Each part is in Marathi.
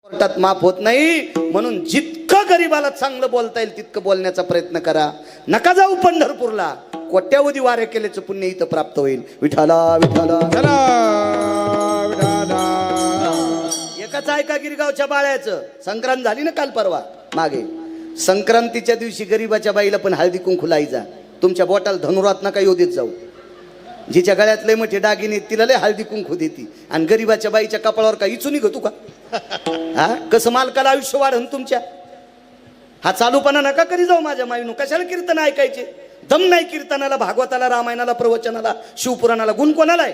कोर्टात माफ होत नाही. म्हणून जितकं गरीबाला चांगलं बोलता येईल तितकं बोलण्याचा प्रयत्न करा. नका जाऊ पंढरपूरला, कोट्यावधी वारे केल्याचं पुण्य इथं प्राप्त होईल. विठाला विठाला एकच ऐका गिरगावच्या बाळ्याचं. संक्रांत झाली ना काल परवा मागे, संक्रांतीच्या दिवशी गरीबाच्या बाईला पण हळदी कुंकू लाईजा. तुमच्या बोटाला धनुरात नका येऊ देत जाऊ. जिच्या गळ्यात लय मोठे दागिने तिला लय हळदी कुंकू देती, आणि गरीबाच्या बाईच्या कपाळावर का इचूनी घेतो का? हा कसं मालकाला आयुष्य वाढन तुमच्या. हा चालूपणा नका करी जाऊ माझ्या माईनो. कशाला कीर्तन ऐकायचे? दम नाही कीर्तनाला, भागवताला, रामायणाला, प्रवचनाला, शिवपुराणाला. गुण कोणाला आहे?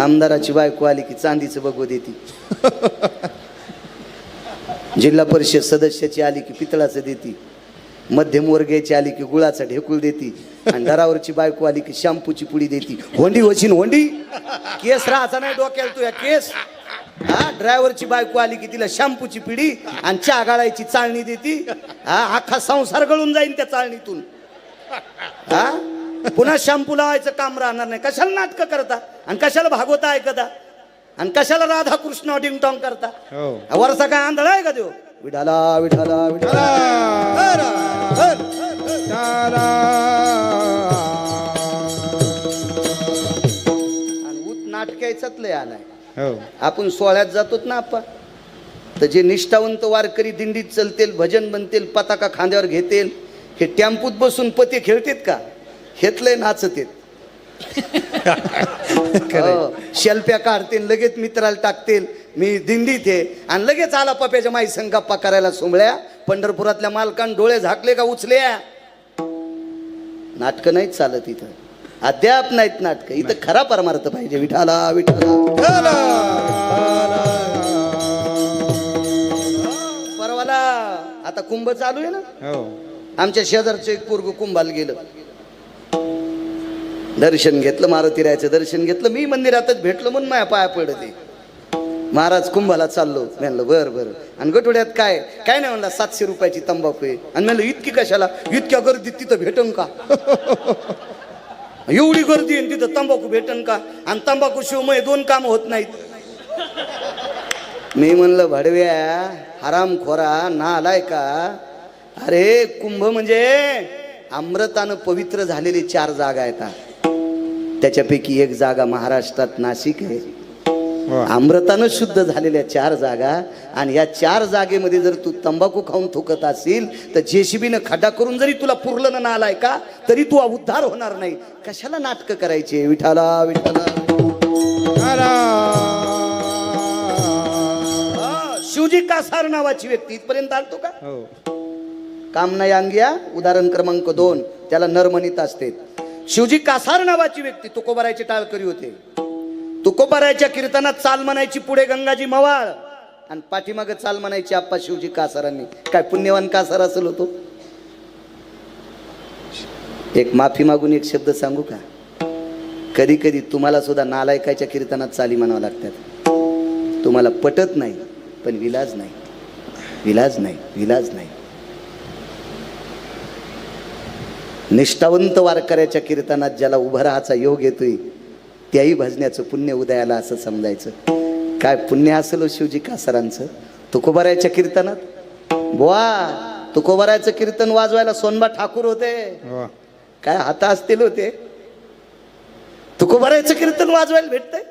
आमदाराची बायको आली की चांदीचं बघू देती, जिल्हा परिषद सदस्याची आली की पितळाचं देती, मध्यमवर्गीयाची आली की गुळाचा ढेकूळ देती, आणि दरावरची बायको आली की शॅम्पूची पुडी देती. होंडी वशीन होंडी, केस राहायचा नाही डोक्याला तुया केस. हा ड्रायव्हरची बायको आली की तिला शॅम्पूची पिढी आणि चहा गाळायची चाळणी देती. हा अख्खा संसार गळून जाईन त्या चाळणीतून. हा पुन्हा शॅम्पू लावायचं काम राहणार नाही. कशाला नाटकं करता, आणि कशाला भागवता ऐकता, आणि कशाला राधा कृष्ण डिंगटॉंग करता? वरचा काय आंधळा आहे का देव? विठाला विठाला विठाला. आणि उत नाटकायचाच लय आलाय. आपण सोहळ्यात जातोत ना आपण, तर जे निष्ठावंत वारकरी दिंडीत चलतेल, भजन बनतेल, पताका खांद्यावर घेतेल, हे टेम्पूत बसून पते खेळतेत का? घेतलंय नाचतेत. शेल्प्या काढतील, लगेच मित्राला टाकतील मी दिंडीत आहे, आणि लगेच आला पप्याच्या माई संग गप्पा करायला सोमळ्या. पंढरपुरातल्या मालकान डोळे झाकले का उचल्या? नाटकं नाहीत चालत इथं, अद्याप नाहीत नाटकं इथं. खरा परमार्थ पाहिजे. विठाला विठाला. परवाला आता कुंभ चालू आहे ना, आमच्या शेजारचं एक पोरग कुंभाला गेलं, दर्शन घेतलं, मारुतीरायाचं दर्शन घेतलं. मी मंदिरातच भेटलो म्हणून माझ्या पाया पडते. महाराज कुंभाला चाललो. म्हणलं बर बर. आणि गटोड्यात काय काय नाही म्हणला, 700 रुपयाची तंबाखू आहे. आणि म्हणलं इतकी कशाला? इतक्या गर्दीत तिथं भेटन का? एवढी गर्दी आहे तिथं तंबाखू भेटन का? आणि तंबाखू शिवमय 2 काम होत नाहीत. मी म्हणलं भडव्या हरामखोरा ना आलाय का? अरे कुंभ म्हणजे अमृतानं पवित्र झालेली 4 जागा आहेत. त्याच्यापैकी एक जागा महाराष्ट्रात नाशिक आहे. अमृतानं शुद्ध झालेल्या 4 जागा, आणि या 4 जागेमध्ये जर तू तंबाखू खाऊन थुकत असेल तर जेसीबीनं खड्डा करून जरी तुला पुरलं ना आलाय का, तरी तू उद्धार होणार नाही. कशाला नाटकं करायचे? विठाला विठाला. शिवजी कासार नावाची व्यक्ती इथपर्यंत आलतो का? काम नाही अंगिया. उदाहरण क्रमांक 2 त्याला नर म्हणीत असते. शिवजी कासार नावाची व्यक्ती तुकोबारायचे टाळकरी होते. तुकोबारायच्या कीर्तनात चाल म्हणायची पुढे गंगाजी मवाळ, आणि पाठीमाग चाल म्हणायची आप्पा शिवजी कासारांनी. काय पुण्यवान कासार असेल होतो. एक माफी मागून एक शब्द सांगू का? कधी कधी तुम्हाला सुद्धा नालायकाच्या कीर्तनात चाली म्हणावं लागतात. तुम्हाला पटत नाही, पण विलाज नाही, विलाज नाही, विलाज नाही. निष्ठावंत वारकऱ्याच्या कीर्तनात ज्याला उभं राहायचा योग येतोय, त्याही भजण्याचं पुण्य उदयाला असं समजायचं. काय पुण्य असेल शिवजी कासारांचं तुकोबारायच्या कीर्तनात. बुवा तुकोबारायचं कीर्तन वाजवायला सोनबा ठाकूर होते. काय हाता असतील होते. तुकोबारायचं कीर्तन वाजवायला भेटतंय.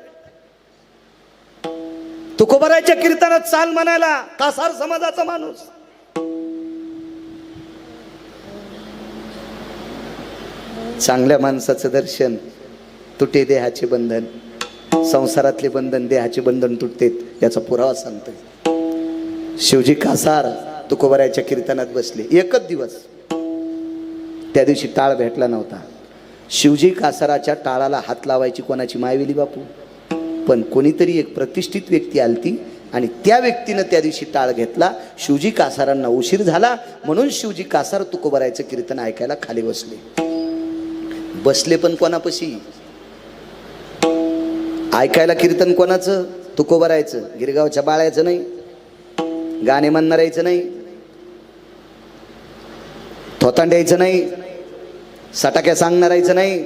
तुकोबारायच्या कीर्तनात चाल म्हणायला कासार समाजाचा माणूस. चांगल्या माणसाचं दर्शन तुटे देहाचे बंधन, संसारातले बंधन, देहाचे बंधन तुटते, याचा पुरावा सांगतोय. शिवजी कासार तुकोबारायच्या कीर्तनात बसले. एकच दिवस त्या दिवशी टाळ भेटला नव्हता. शिवजी कासाराच्या टाळाला हात लावायची कोणाची मायवेली बापू, पण कोणीतरी एक प्रतिष्ठित व्यक्ती आलती, आणि त्या व्यक्तीनं त्या दिवशी टाळ घेतला. शिवजी कासारांना उशीर झाला म्हणून शिवजी कासार तुकोबारायचं कीर्तन ऐकायला खाली बसले. बसले पण कोणापाशी? ऐकायला कीर्तन कोणाचं? तुकोबारायचं. गिरगावच्या बाळ्याचं नाही, गाणे म्हणणारायचं नाही, थोतांड्यायचं नाही, सटाक्या सांगणारायचं नाही.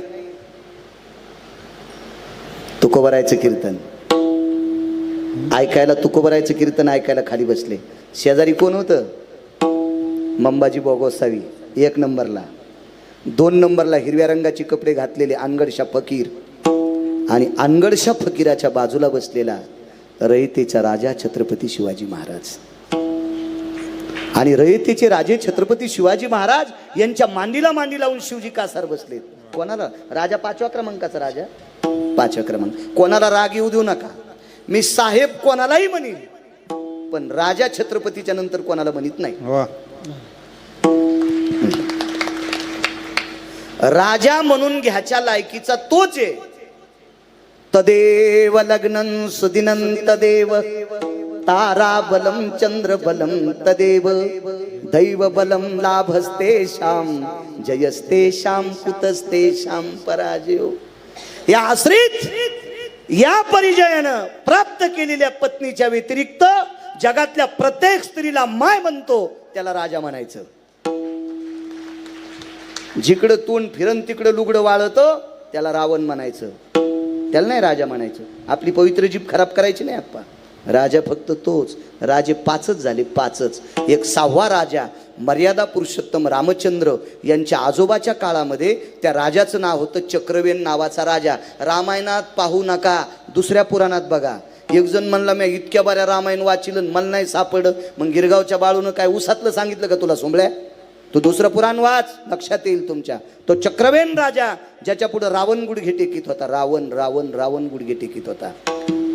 तुकोबारायचं कीर्तन. ऐकायला तुकोबरायचं कीर्तन ऐकायला खाली बसले. शेजारी कोण होतं? मंबाजी गोसावी 1 नंबरला. 2 नंबरला हिरव्या रंगाचे कपडे घातलेले अनगडशा फकीर, आणि अनगडशा फकीराच्या बाजूला बसलेला रयतेचा राजा छत्रपती शिवाजी महाराज. आणि रयतेचे राजे छत्रपती शिवाजी महाराज यांच्या मांडीला मांडी लावून शिवजी कासार बसलेत. कोणाला? राजा 5व्या क्रमांकाचा राजा, 5व्या क्रमांक. कोणाला राग येऊ देऊ नका, मी साहेब कोणालाही म्हणीन, पण राजा छत्रपतीच्या नंतर कोणाला म्हणत नाही. राजा म्हणून घ्याच्या लायकीचा तोच आहे. तदेव लग्नं सुदिनं तदेव तारा बलम चंद्र बलम तदेव दैव बलम लाभस्ते श्याम जयस्ते श्याम कुतस्ते श्याम पराजयो. या आश्रित या परिचयानं प्राप्त केलेल्या पत्नीच्या व्यतिरिक्त जगातल्या प्रत्येक स्त्रीला माय म्हणतो त्याला राजा म्हणायचं. जिकडं तोंड फिरन तिकडं लुगडं वाळतं त्याला रावण म्हणायचं, त्याला नाही राजा म्हणायचं. आपली पवित्र जीभ खराब करायची नाही आप्पा. राजा फक्त तोच. राजे 5च झाले, 5च. एक 6वा राजा मर्यादा पुरुषोत्तम रामचंद्र यांच्या आजोबाच्या काळामध्ये त्या राजाचं नाव होतं चक्रवेन नावाचा राजा. रामायणात पाहू नका, दुसऱ्या पुराणात बघा. एक जण म्हणला मी इतक्या बऱ्या रामायण वाचिलं मला नाही सापडलं. मग गिरगावच्या बाळूनं काय उसातलं सांगितलं का तुला सोंबळ्या? तो दुसरं पुराण वाच, लक्षात येईल तुमच्या. तो चक्रवेन राजा ज्याच्या पुढे रावण गुडघे टेकीत होता. रावण रावण रावण गुडघे टेकीत होता.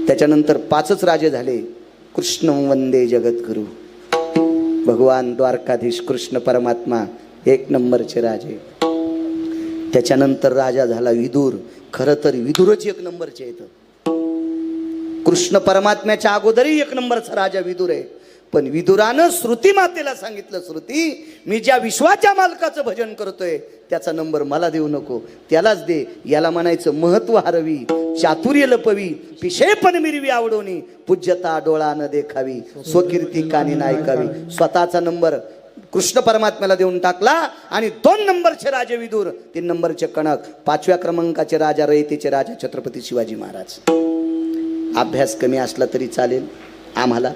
त्याच्यानंतर 5च राजे झाले. कृष्ण वंदे जगद्गुरु भगवान द्वारकाधीश कृष्ण परमात्मा 1 नंबरचे राजे. त्याच्यानंतर राजा झाला विदुर. खरं तर विदुरच 1 नंबरचे आहेत. कृष्ण परमात्म्याच्या अगोदरही 1 नंबरचा राजा विदुर आहे. पण विदुरानं श्रुती मातेला सांगितलं, श्रुती मी ज्या विश्वाच्या मालकाचं भजन करतोय त्याचा नंबर मला देऊ नको, त्यालाच दे. याला म्हणायचं महत्व हरवी, चातुर्य लपवी, पिशेपण मिरवी आवडोनी, पूज्यता डोळा न देखावी, स्वकीर्ती कानी नायकावी. स्वतःचा नंबर कृष्ण परमात्म्याला देऊन टाकला. आणि 2 नंबरचे राजे विदुर, 3 नंबरचे कणक, 5व्या क्रमांकाचे राजा रयतेचे राजा छत्रपती शिवाजी महाराज. अभ्यास कमी असला तरी चालेल आम्हाला,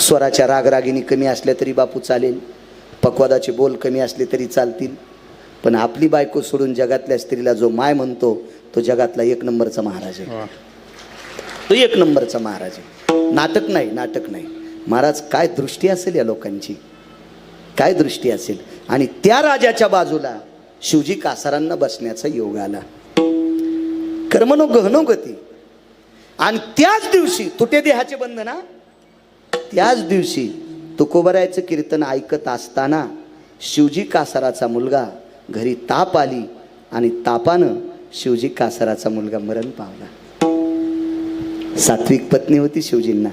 स्वराच्या रागरागिनी कमी असल्या तरी बापू चालेल, पक्वादाचे बोल कमी असले तरी चालतील, पण आपली बायको सोडून जगातल्या स्त्रीला जो माय म्हणतो तो जगातला 1 नंबरचा महाराज आहे. तो 1 नंबरचा महाराज आहे. नाटक नाही, नाटक नाही. महाराज काय दृष्टी असेल या लोकांची, काय दृष्टी असेल. आणि त्या राजाच्या बाजूला शिवजी कासारांना बसण्याचा योग आला. कर्मनो गहनो गती. आणि त्याच दिवशी तुटे देहाचे बंधना, त्याच दिवशी तुकोबरायचं कीर्तन ऐकत असताना शिवजी कासाराचा मुलगा घरी ताप आली आणि तापानं शिवजी कासाराचा मुलगा मरण पावला. सात्विक पत्नी होती शिवजींना,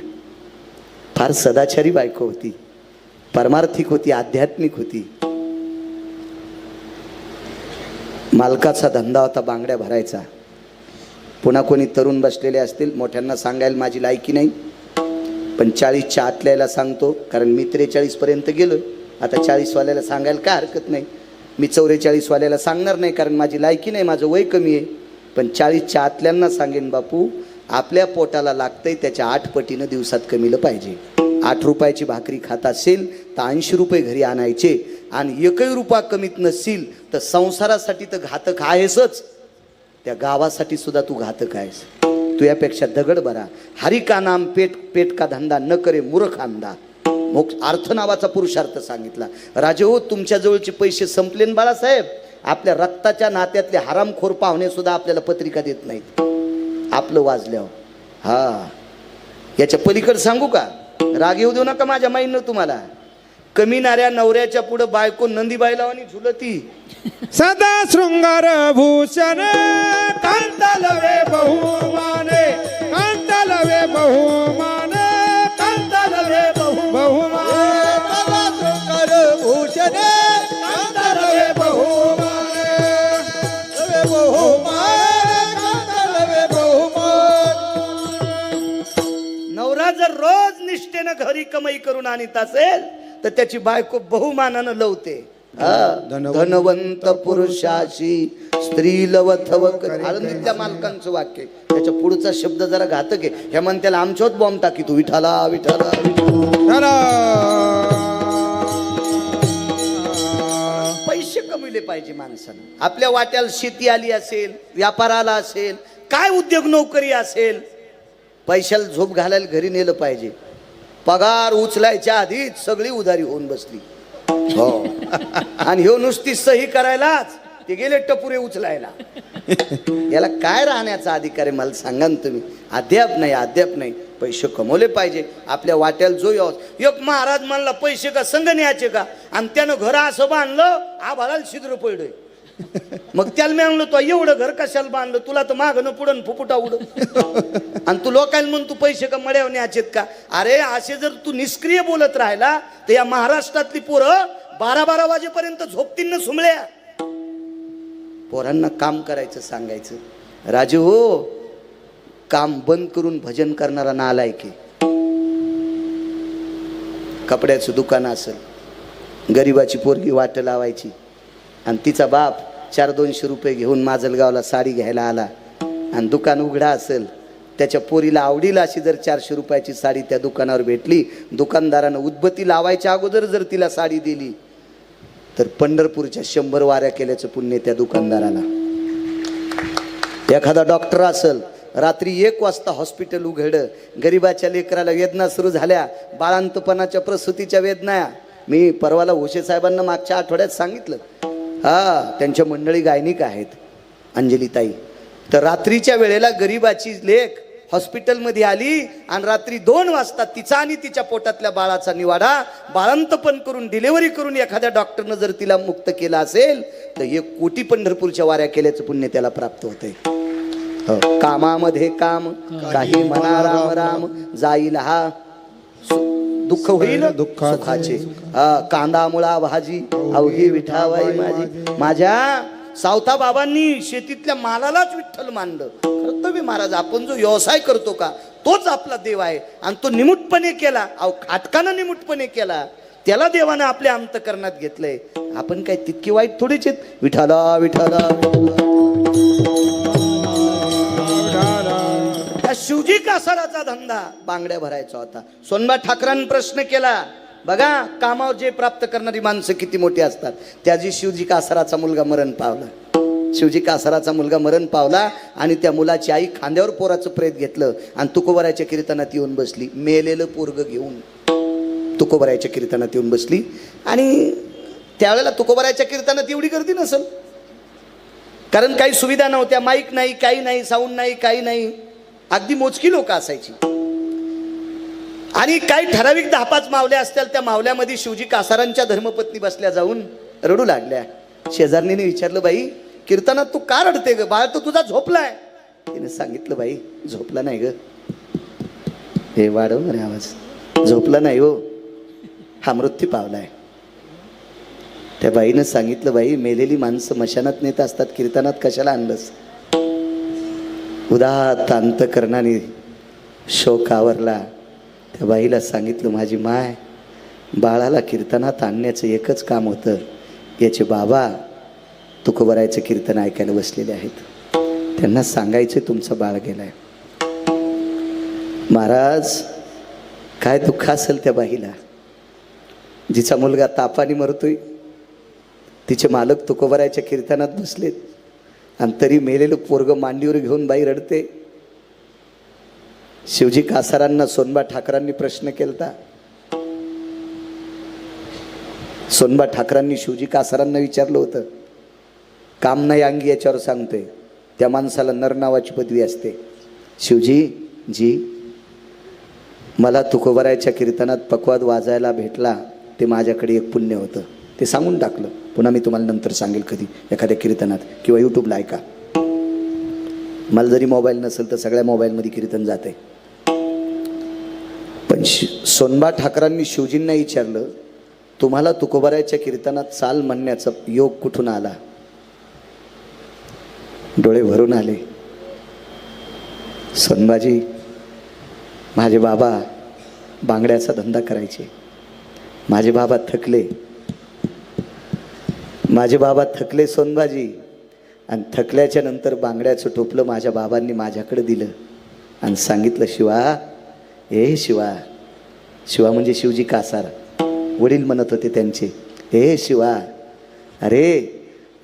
फार सदाचारी बायको होती, परमार्थिक होती, आध्यात्मिक होती. मालकाचा धंदा होता बांगड्या भरायचा. पुन्हा कोणी तरुण बसलेले असतील, मोठ्यांना सांगायला माझी लायकी नाही, पण 40च्या आतल्याला सांगतो, कारण मी 43 पर्यंत गेलोय. आता 40वाल्याला सांगायला काय हरकत नाही. मी 44वाल्याला सांगणार नाही, कारण माझी लायकी नाही, माझं वय कमी आहे. पण 40च्या आतल्यांना सांगेन, बापू आपल्या पोटाला लागतंय त्याच्या 8 पटीनं दिवसात कमीलं पाहिजे. 8 रुपयाची भाकरी खात असेल तर 80 रुपये घरी आणायचे. आणि 1 रुपया कमीत नसेल तर संसारासाठी तर घातक आहेसच, त्या गावासाठी सुद्धा तू घातक आहेस. तू यापेक्षा दगड बरा. हरी का नाम पेट का धंदा न करे मूर्ख अंधा. मोक्ष अर्थ नावाचा पुरुषार्थ सांगितला. राजे हो, तुमच्या जवळचे पैसे संपले बाळासाहेब. आपल्या रक्ताच्या नात्यातले हरामखोर पाहुणे सुद्धा आपल्याला पत्रिका देत नाहीत आपलं वाजल्यावर. हा, याच्या पलीकडे सांगू का? राग येऊ देऊ नका माझ्या माईनं तुम्हाला. कमीनाऱ्या नवऱ्याच्या पुढे बायको नंदीबाई लावणी झुलती. सदा शृंगार भूषण कांतलवे बहुमाने, कांतलवे बहुमाने, कांतलवे बहुमाने. सदा शृंगार भूषण कांतलवे बहुमाने, कांतलवे बहुमाने. नवरा जर रोज निष्ठेनं घरी कमाई करून आणत असेल तर त्याची बायको बहुमानानं लवते. धनवंत पुरुषाशी स्त्री लवथव आळंदीतल्या मालकांचं वाक्य आहे. त्याच्या पुढचा शब्द जरा घातक आहे. हे म्हण त्याला आमच्यात बॉम्ब टाकी तू विठाला विठाला चला. पैसे कमविले पाहिजे माणसानं. आपल्या वाट्याला शेती आली असेल, व्यापार आला असेल, काय उद्योग नोकरी असेल, पैशाला झोप घालायला घरी नेलं पाहिजे. पगार उचलायच्या आधीच सगळी उधारी होऊन बसली. हो. आणि ह्यो नुसती सही करायलाच ते गेले टपुरे उचलायला. याला काय राहण्याचा अधिकार आहे मला सांगा ना तुम्ही. अद्याप नाही. पैसे कमवले पाहिजे. आपल्या वाट्याला जो एक महाराज म्हणला पैसे का संग न्यायचे का, आणि त्यानं घर असं बांधलं आभाळाला छिद्र पडलंय. मग त्याला मी म्हणलं तो एवढं घर कशाला बांधलं, तुला तर मागणं पुढं फुफुटा उड, आणि तू लोकांना म्हण तू पैसे का मड्यावर न्यायचेत का. अरे असे जर तू निष्क्रिय बोलत राहिला तर या महाराष्ट्रातली पोरं 12-12 वाजेपर्यंत झोपतील ना सुमळ्या. पोरांना काम करायचं सांगायचं. राजू हो, काम बंद करून भजन करणारा नालायक आहे. कपड्याचं दुकान असेल, गरीबाची पोरगी वाट लावायची, आणि तिचा बाप 400-200 रुपये घेऊन माजलगावला साडी घ्यायला आला, आणि दुकान उघडा असेल, त्याच्या पोरीला आवडीला अशी जर 400 रुपयाची साडी त्या दुकानावर भेटली, दुकानदारानं उदबत्ती लावायच्या अगोदर जर तिला साडी दिली तर पंढरपूरच्या 100 वाऱ्या केल्याचं पुण्य त्या दुकानदाराला. एखादा डॉक्टर असेल, रात्री 1 वाजता हॉस्पिटल उघडं, गरीबाच्या लेकराला वेदना सुरू झाल्या, बाळांतपणाच्या प्रसूतीच्या वेदना. मी परवाला होशे साहेबांना मागच्या आठवड्यात सांगितलं. त्यांच्या मंडळी गायनिक आहेत, अंजलीताई. तर रात्रीच्या वेळेला गरीबाची लेक हॉस्पिटलमध्ये आली, आणि रात्री 2 वाजता तिचा आणि तिच्या पोटातल्या बाळाचा निवाडा बाळांतपण करून डिलिव्हरी करून एखाद्या डॉक्टरनं जर तिला मुक्त केला असेल तर 1 कोटी पंढरपूरच्या वाऱ्या केल्याचं पुण्य त्याला प्राप्त होतंय. कामामध्ये काम काही म्हणा राम राम, जाईल हा दुःख होईल सुखाचे. कांदा मुळा भाजी अवघी विठाबाई माझी. माझ्या सावता बाबांनी शेतीतल्या मालालाच विठ्ठल मानलं. कर्तव्य महाराज, आपण जो व्यवसाय करतो का तोच आपला देव आहे, आणि तो निमुटपणे केला, खाटकानं निमुटपणे केला, त्याला देवानं आपल्या अंतकरणात घेतलंय. आपण काय तितकी वाईट थोडीच आहेत. विठाला विठाला. शिवजी कासाराचा धंदा बांगड्या भरायचा होता. सोनबा ठाकरांनी प्रश्न केला, बघा कामावर जे प्राप्त करणारी माणसं किती मोठी असतात. त्याची शिवजी कासाराचा मुलगा मरण पावला. आणि त्या मुलाची आई खांद्यावर पोराचं प्रेत घेतलं आणि तुकोबराच्या कीर्तनात येऊन बसली. मेलेलं पोरग घेऊन तुकोबराच्या कीर्तनात येऊन बसली. आणि त्यावेळेला तुकोबराच्या कीर्तनात एवढी गर्दी नसेल, कारण काही सुविधा नव्हत्या. माईक नाही, काही नाही, साऊंड नाही, काही नाही. अगदी मोजकी लोक असायची. आणि काही ठराविक 10-5 मावल्या असतील. त्या मावल्यामध्ये शिवजी कासारांच्या धर्मपत्नी बसल्या जाऊन रडू लागल्या. शेजारणीने विचारलं, बाई कीर्तनात तू का रडते ग, बाळ तो तुझा झोपलाय. तिने सांगितलं, बाई झोपला नाही ग. हे वाढव रे आवाज. झोपला नाही हो, हा मृत्यू पावलाय. त्या बाईनं सांगितलं, बाई मेलेली माणसं मशानात नेत असतात, कीर्तनात कशाला आणलंस. उदात्त अंतकरणाने शोक आवरला. त्या बाईला सांगितलं, माझी माय बाळाला कीर्तनात आणण्याचं एकच काम होतं. याचे बाबा तुकोबरायचं कीर्तन ऐकायला बसलेले आहेत, त्यांना सांगायचं तुमचं बाळ गेलाय. महाराज काय दुःख असेल त्या बाईला, जिचा मुलगा तापाने मरतोय, तिचे मालक तुकोबरायच्या कीर्तनात बसलेत, आणि तरी मेलेलं पोरग मांडीवर घेऊन बाई रडते. शिवजी कासारांना सोनबा ठाकरांनी प्रश्न केलता. सोनबा ठाकरांनी शिवजी कासारांना विचारलं होतं, काम नाही अंगी याच्यावर सांगतोय, त्या माणसाला नर नावाची पदवी असते. शिवजी जी, मला तुकोबरायच्या कीर्तनात पकवाद वाजायला भेटला ते माझ्याकडे एक पुण्य होतं. ते सांगून टाकलं. पुन्हा मी तुम्हाला नंतर सांगेल कधी एखाद्या कीर्तनात, किंवा यूट्यूबला ऐका. मला जरी मोबाईल नसेल तर सगळ्या मोबाईलमध्ये कीर्तन जाते. पण सोनबा ठाकरांनी शिवजींना विचारलं, तुम्हाला तुकोबरायच्या कीर्तनात चाल म्हणण्याचा योग कुठून आला. डोळे भरून आले. सोनबाजी, माझे बाबा बांगड्याचा धंदा करायचे, माझे बाबा थकले, माझे बाबा थकले सोनबाजी, आणि थकल्याच्या नंतर बांगड्याचं टोपलं माझ्या बाबांनी माझ्याकडे दिलं आणि सांगितलं, शिवा, ए शिवा. शिवा म्हणजे शिवजी कासार, वडील म्हणत होते त्यांचे. ए शिवा, अरे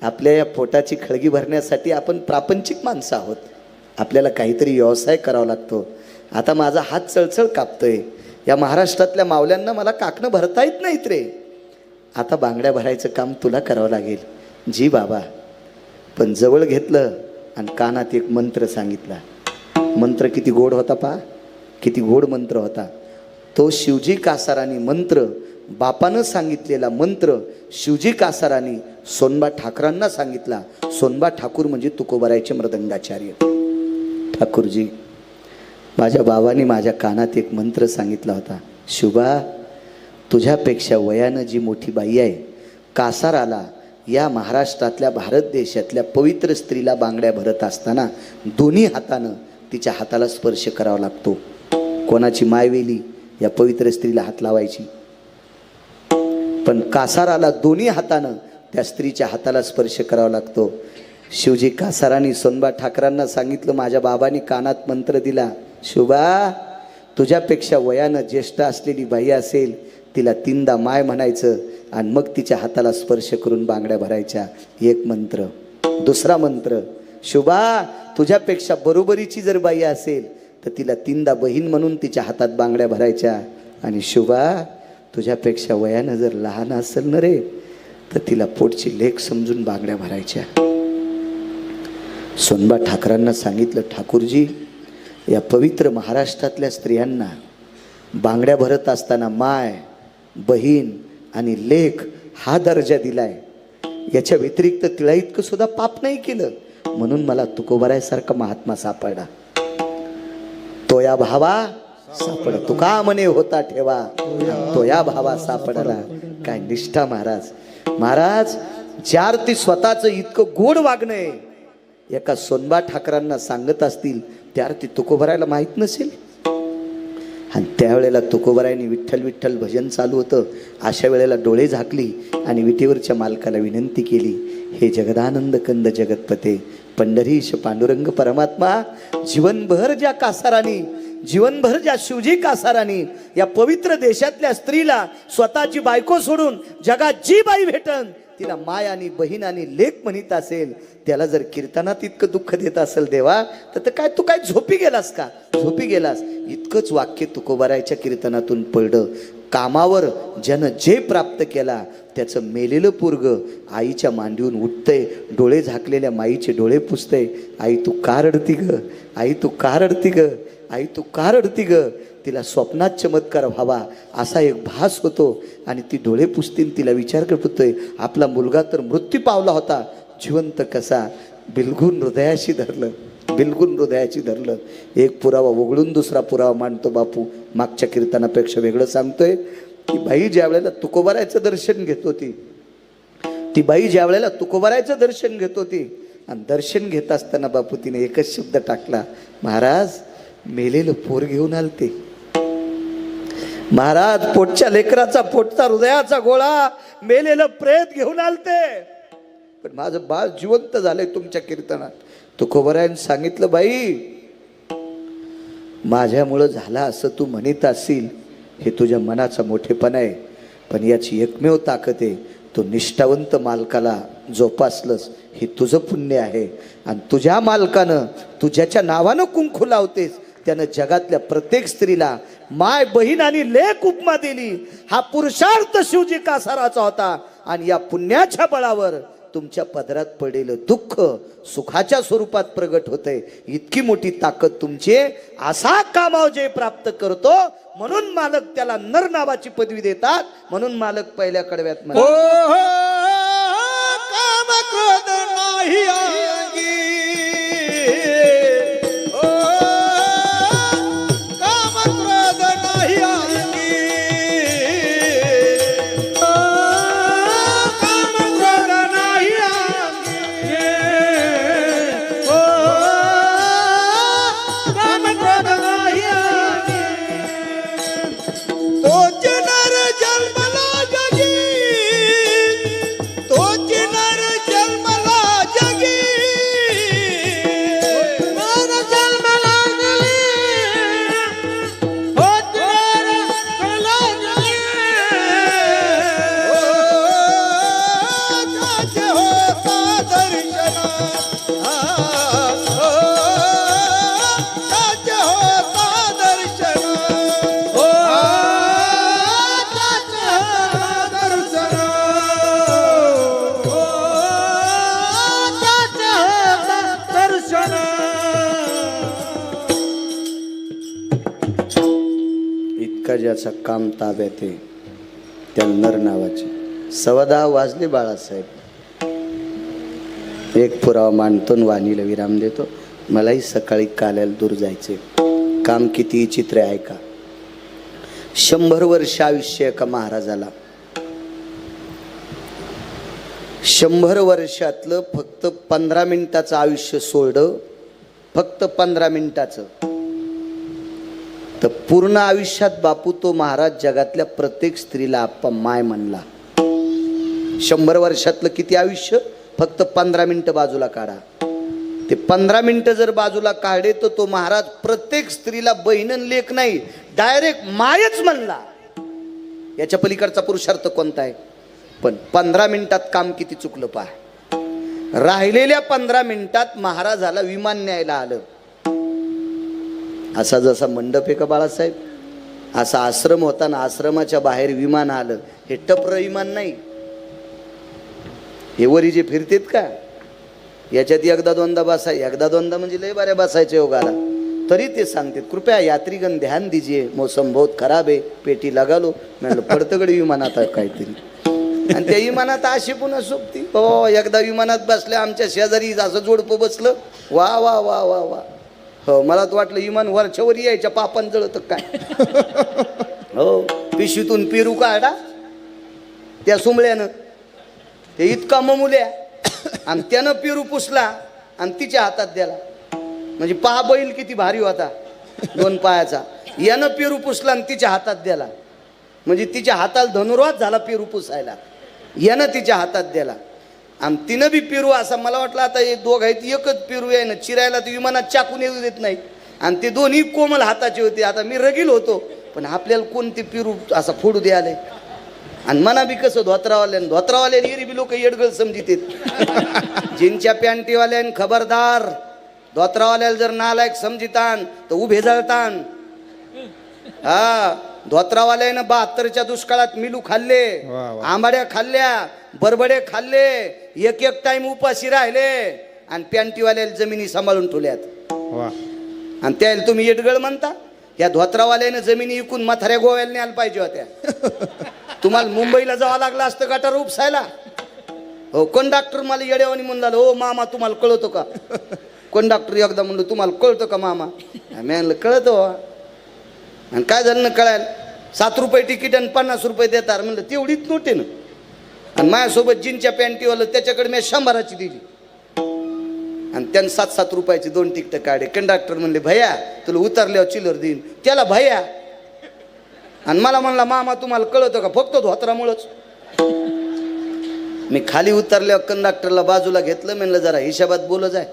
आपल्या या पोटाची खळगी भरण्यासाठी आपण प्रापंचिक माणसं आहोत, आपल्याला काहीतरी व्यवसाय करावा लागतो. आता माझा हात चळचळ कापतोय, या महाराष्ट्रातल्या मावल्यांना मला काकणं भरता येत नाहीत रे, आता बांगड्या भरायचं काम तुला करावं लागेल. जी बाबा. पण जवळ घेतलं आणि कानात एक मंत्र सांगितला. मंत्र किती गोड होता पहा, किती गोड मंत्र होता तो. शिवजी कासारांनी मंत्र, बापानं सांगितलेला मंत्र शिवजी कासारांनी सोनबा ठाकरांना सांगितला. सोनबा ठाकूर म्हणजे तुकोबारायचे मृदंगाचार्य ठाकूरजी. माझ्या बाबांनी माझ्या कानात एक मंत्र सांगितला होता. शुभा, तुझ्यापेक्षा वयानं जी मोठी बाई आहे, कासाराला या महाराष्ट्रातल्या, भारत देशातल्या पवित्र स्त्रीला बांगड्या भरत असताना दोन्ही हातानं तिच्या हाताला स्पर्श करावा लागतो. कोणाची मायवेली या पवित्र स्त्रीला हात लावायची, पण कासाराला दोन्ही हातानं त्या स्त्रीच्या हाताला स्पर्श करावा लागतो. शिवजी कासारांनी सोनबा ठाकरांना सांगितलं, माझ्या बाबांनी कानात मंत्र दिला. शुभा, तुझ्यापेक्षा वयानं ज्येष्ठ असलेली बाई असेल तिला तीनदा माय म्हणायचं आणि मग तिच्या हाताला स्पर्श करून बांगड्या भरायच्या. एक मंत्र. दुसरा मंत्र, शुभा, तुझ्यापेक्षा बरोबरीची जर बाई असेल तर तिला तीनदा बहीण म्हणून तिच्या हातात बांगड्या भरायच्या. आणि शुभा, तुझ्यापेक्षा वयानं जर लहान असेल ना रे, तर तिला पोटची लेक समजून बांगड्या भरायच्या. सोनबा ठाकरांना सांगितलं, ठाकूरजी, या पवित्र महाराष्ट्रातल्या स्त्रियांना बांगड्या भरत असताना माय, बहीण आणि लेक हा दर्जा दिलाय. याच्या व्यतिरिक्त तिला इतकं सुद्धा पाप नाही केलं, म्हणून मला तुकोबारायसारखा महात्मा सापडला. तो या भावा सापड, तुका म्हणे होता ठेवा, तो या भावा सापडला. काय निष्ठा महाराज. महाराज, ज्यार ती स्वतःच इतकं गोड वागणं आहे एका सोनबा ठाकरांना सांगत असतील, त्यार ती तुकोबारायला माहीत नसेल. आणि त्यावेळेला तुकोबारायांनी विठ्ठल विठ्ठल भजन चालू होतं. अशा वेळेला डोळे झाकली आणि विटेवरच्या मालकाला विनंती केली, हे जगदानंद कंद जगतपते पंढरीश पांडुरंग परमात्मा, जीवनभर ज्या कासारांनी, जीवनभर ज्या शिवजी कासारांनी या पवित्र देशातल्या स्त्रीला स्वतःची बायको सोडून जगात जी बाई भेटन तिला माय आणि बहीण आणि लेक म्हणत असेल, त्याला जर कीर्तनात इतकं दुःख देत असेल देवा, तर काय तू काय झोपी गेलास का? झोपी गेलास. इतकंच वाक्य तुकोबारायच्या कीर्तनातून पडलं. कामावर ज्यानं जे प्राप्त केला त्याचं मेलेलं पोरग आईच्या मांडीवून उठतंय, डोळे झाकलेल्या माईचे डोळे पुसतंय. आई तू का रडती ग? आई तू का रडती ग? आई तू का रडती ग? तिला स्वप्नात चमत्कार व्हावा असा एक भास होतो आणि ती डोळे पुसतील. तिला विचार करतोय, आपला मुलगा तर मृत्यू पावला होता, जिवंत कसा? बिलगून हृदयाशी धरलं, बिलगून हृदयाशी धरलं. एक पुरावा वगळून दुसरा पुरावा मांडतो बापू. मागच्या कीर्तनापेक्षा वेगळं सांगतोय. ती बाई ज्या वेळेला तुकोबारायचं दर्शन घेत होती, ती बाई ज्या वेळेला तुकोबारायचं दर्शन घेत होती आणि दर्शन घेत असताना बापू तिने एकच शब्द टाकला, महाराज मेलेलं पोर घेऊन आलते. महाराज पोटच्या लेकराचा, पोटचा हृदयाचा गोळा मेलेलं प्रेत घेऊन आलते, पण माझं बाळ जिवंत झालंय तुमच्या कीर्तनात. तुकोबारायन सांगितलं, बाई माझ्यामुळं झाला असं तू म्हणत असशील, हे तुझ्या मनाचा मोठेपणा आहे, पण याची एकमेव ताकद आहे, तू निष्ठावंत मालकाला जोपासलंस हे तुझं पुण्य आहे. आणि तुझ्या मालकानं, तू ज्याच्या नावानं कुंकू लावतेस त्यानं जगातल्या प्रत्येक स्त्रीला माय, बहीण आणि लेक उपमा दिली. हा पुरुषार्थ शिवजी कासाराचा होता. आणि या पुण्याच्या बळावर तुमच्या पदरात पडलेलं दुःख सुखाच्या स्वरूपात प्रगट होतंय. इतकी मोठी ताकद तुमची. असा कामाव जे प्राप्त करतो म्हणून मालक त्याला नर नावाची पदवी देतात. म्हणून मालक पहिल्या कडव्यात म्हणतात, काम क्रोध नाही अंगी, काम क्रोध नाही अंगी, काम क्रोध नाही अंगी, काम क्रोध नाही अंगी. तोच नर जन्मला जगी, तोच नर का ज्याचा काम ताब्यात आहे त्याला नर नावाचे. 10:15 वाजले बाळासाहेब. एक पुरावा मांडतो आणि वाणीला विराम देतो. मलाही सकाळी काल्याला दूर जायचे. काम किती चित्र आहे का. 100 वर्ष आयुष्य एका महाराजाला. 100 वर्षातलं फक्त 15 मिनिटाचं आयुष्य सोडलं. फक्त 15 मिनिटाचं. तर पूर्ण आयुष्यात बापू तो महाराज जगातल्या प्रत्येक स्त्रीला आप्पा माय म्हणला. 100 वर्षातलं किती आयुष्य. फक्त 15 मिनिटं बाजूला काढा. ते 15 मिनिटं जर बाजूला काढले तर तो महाराज प्रत्येक स्त्रीला बहीण लेक नाही डायरेक्ट मायच म्हणला. याच्या पलीकडचा पुरुषार्थ कोणता आहे. पण 15 मिनिटात काम किती चुकलं पहा. राहिलेल्या 15 मिनिटात महाराजाला विमान न्यायला आलं. असा जसा मंडप आहे का बाळासाहेब, असा आश्रम होता ना, आश्रमाच्या बाहेर विमान आलं. हे टपर विमान नाही. हे वरी जे फिरतेत का याच्यात एकदा दोनदा बसाय. एकदा दोनदा म्हणजे लय बाऱ्या बसायचे योगाला. तरी ते सांगते कृपया यात्रीगण ध्यान दीजिए मौसम बहुत खराब है पेटी लगा लो. म्हणलं पडतगडी विमानात काहीतरी. आणि त्या विमानात अशी पुन्हा सोबती. हो एकदा विमानात बसल्या आमच्या शेजारी असं जोडपं बसलं. वा वा वा वा वा. हो मला तर वाटलं विमान वरच्यावर यायच्या पापान जळत काय. हो पिशवीतून पेरू काढा त्या सुंबळ्यानं. ते इतका ममुल्या आणि त्यानं पेरू पुसला आणि तिच्या हातात द्याला. म्हणजे पहा बैल किती भारी होता 2 पायाचा. यानं पेरू पुसला आणि तिच्या हातात द्याला. म्हणजे तिच्या हाताला धनुर्वात झाला पेरू पुसायला. यानं तिच्या हातात द्याला आणि तिनं बी पेरू असा. मला वाटलं आता हे दोघ आहेत एकच पेरू आहे ना. चिरायला तर विमानात चाकून येऊ देत नाही. आणि ते दोन्ही कोमल हाताचे होते. आता मी रगील होतो पण आपल्याला कोणते पेरू असा फोडू द्याले. आणि मना बी कसं धोत्रावाल्याने एरी बी लोक येडगळ समजित. जीनच्या पॅन्टीवाल्यान खबरदार. धोत्रावाल्याला जर नालायक समजितान तर उभे जळतान. हा धोत्रावाल्यानं 72च्या दुष्काळात मिलू खाल्ले, आंबाड्या खाल्ल्या, बरबडे खाल्ले, एक टाइम उपाशी राहिले आणि पॅन्टीवाल्याला जमिनी सांभाळून ठेवल्यात. आणि त्याला तुम्ही येडगळ म्हणता. या धोत्रावाल्यानं जमिनी इकून म्हाताऱ्या गोव्याला न्यायला पाहिजे होत्या. तुम्हाला मुंबईला जावं लागलं असतं गटार उपसायला. हो कोण डॉक्टर मला येड्यावानी म्हणलं हो मामा तुम्हाला कळतो का. कोण डॉक्टर एकदा म्हणलं तुम्हाला कळतं का मामा. मी म्हणलं कळतं हो. आणि काय झालं ना कळायला. 7 रुपये तिकीट आणि 50 रुपये देतात. म्हणलं तेवढीच नोट आहे ना. आणि माझ्यासोबत जीनच्या पॅन्टीवालं त्याच्याकडे मी 100ची दिली आणि त्यानं 7-7 रुपयाची 2 तिकीट काढे. कंडक्टर म्हणले भैया तुला उतरल्यावर चिल्लर देईन. त्याला भैया आणि मला म्हणला मामा तुम्हाला कळतं का. फक्त धोत्रामुळंच. मी खाली उतरल्यावर कंडक्टरला बाजूला घेतलं. म्हणलं जरा हिशोबात बोल जाय.